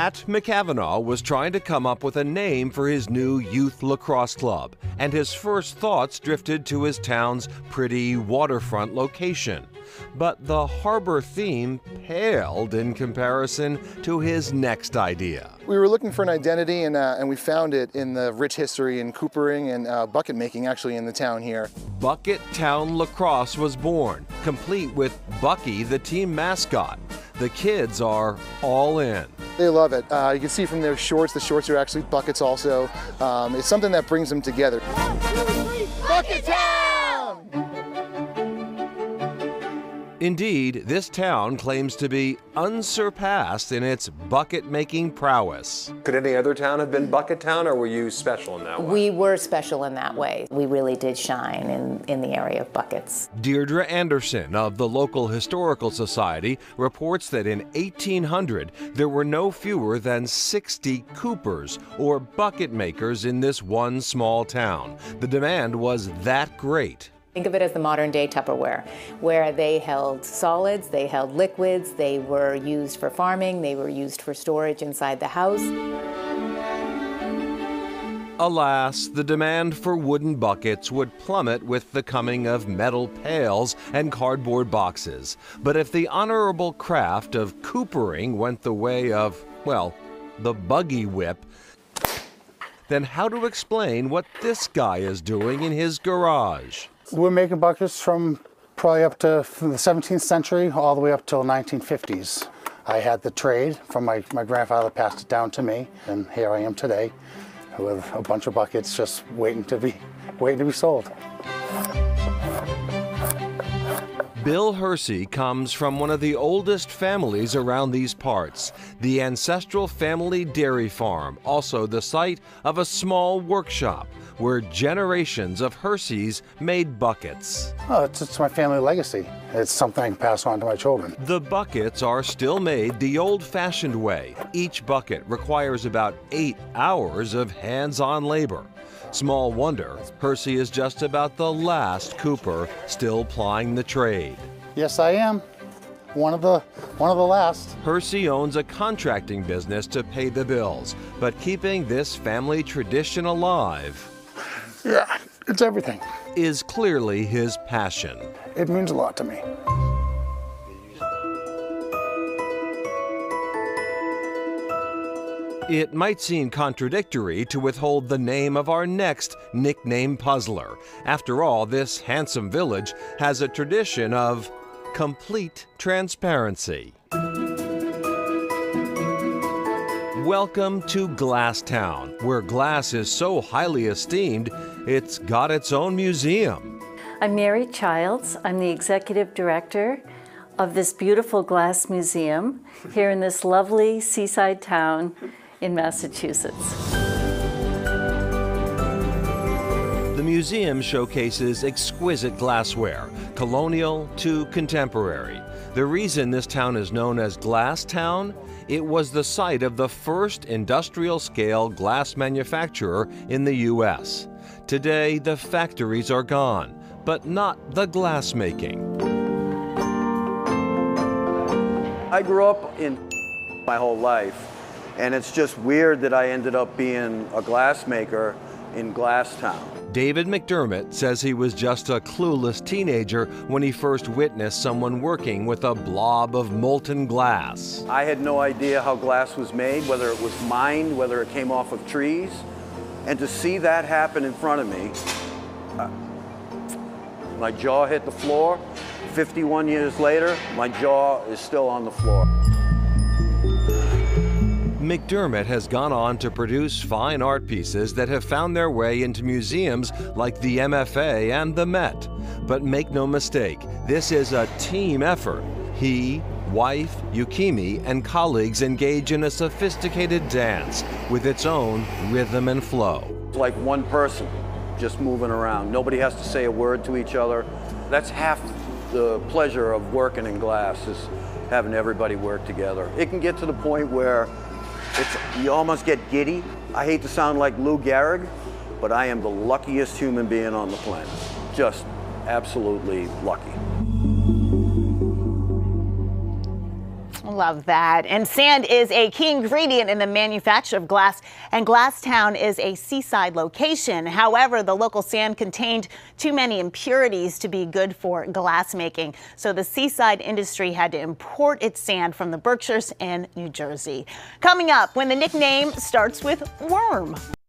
Pat McAvanaugh was trying to come up with a name for his new youth lacrosse club, and his first thoughts drifted to his town's pretty waterfront location. But the harbor theme paled in comparison to his next idea. We were looking for an identity, and we found it in the rich history in coopering and bucket making actually in the town here. Bucket Town Lacrosse was born, complete with Bucky, the team mascot. The kids are all in. They love it. You can see from their shorts, the shorts are actually buckets also. It's something that brings them together. 1, 2, 3, Bucket Town! Indeed, this town claims to be unsurpassed in its bucket-making prowess. Could any other town have been Bucket Town, or were you special in that way? We were special in that way. We really did shine in the area of buckets. Deirdre Anderson of the local Historical Society reports that in 1800, there were no fewer than 60 coopers, or bucket makers, in this one small town. The demand was that great. Think of it as the modern day Tupperware, where they held solids, they held liquids, they were used for farming, they were used for storage inside the house. Alas, the demand for wooden buckets would plummet with the coming of metal pails and cardboard boxes. But if the honorable craft of coopering went the way of, well, the buggy whip, then how to explain what this guy is doing in his garage? We're making buckets from probably up to from the 17th century all the way up till 1950s. I had the trade from my grandfather, passed it down to me, and here I am today with a bunch of buckets just waiting to be sold. Bill Hersey comes from one of the oldest families around these parts, the ancestral family dairy farm, also the site of a small workshop where generations of Herseys made buckets. Oh, it's my family legacy. It's something I can pass on to my children. The buckets are still made the old-fashioned way. Each bucket requires about 8 hours of hands-on labor. Small wonder, Hersey is just about the last cooper still plying the trade. Yes, I am. One of the last. Hersey owns a contracting business to pay the bills, but keeping this family tradition alive, yeah, it's everything, is clearly his passion. It means a lot to me. It might seem contradictory to withhold the name of our next nickname puzzler. After all, this handsome village has a tradition of complete transparency. Welcome to Glass Town, where glass is so highly esteemed, it's got its own museum. I'm Mary Childs. I'm the executive director of this beautiful glass museum here in this lovely seaside town in Massachusetts. The museum showcases exquisite glassware, colonial to contemporary. The reason this town is known as Glass Town, it was the site of the first industrial-scale glass manufacturer in the U.S. Today, the factories are gone, but not the glass making. I grew up in my whole life, and it's just weird that I ended up being a glassmaker in Glass Town. David McDermott says he was just a clueless teenager when he first witnessed someone working with a blob of molten glass. I had no idea how glass was made, whether it was mined, whether it came off of trees. And to see that happen in front of me, my jaw hit the floor. 51 years later, my jaw is still on the floor. McDermott has gone on to produce fine art pieces that have found their way into museums like the MFA and the Met. But make no mistake, this is a team effort. He, wife, Yukimi, and colleagues engage in a sophisticated dance with its own rhythm and flow. It's like one person just moving around. Nobody has to say a word to each other. That's half the pleasure of working in glass, is having everybody work together. It can get to the point where you almost get giddy. I hate to sound like Lou Gehrig, but I am the luckiest human being on the planet. Just absolutely lucky. Well, Love that. And sand is a key ingredient in the manufacture of glass, and Glasstown is a seaside location. However, the local sand contained too many impurities to be good for glass making, so the seaside industry had to import its sand from the Berkshires and New Jersey. Coming up, when the nickname starts with worm.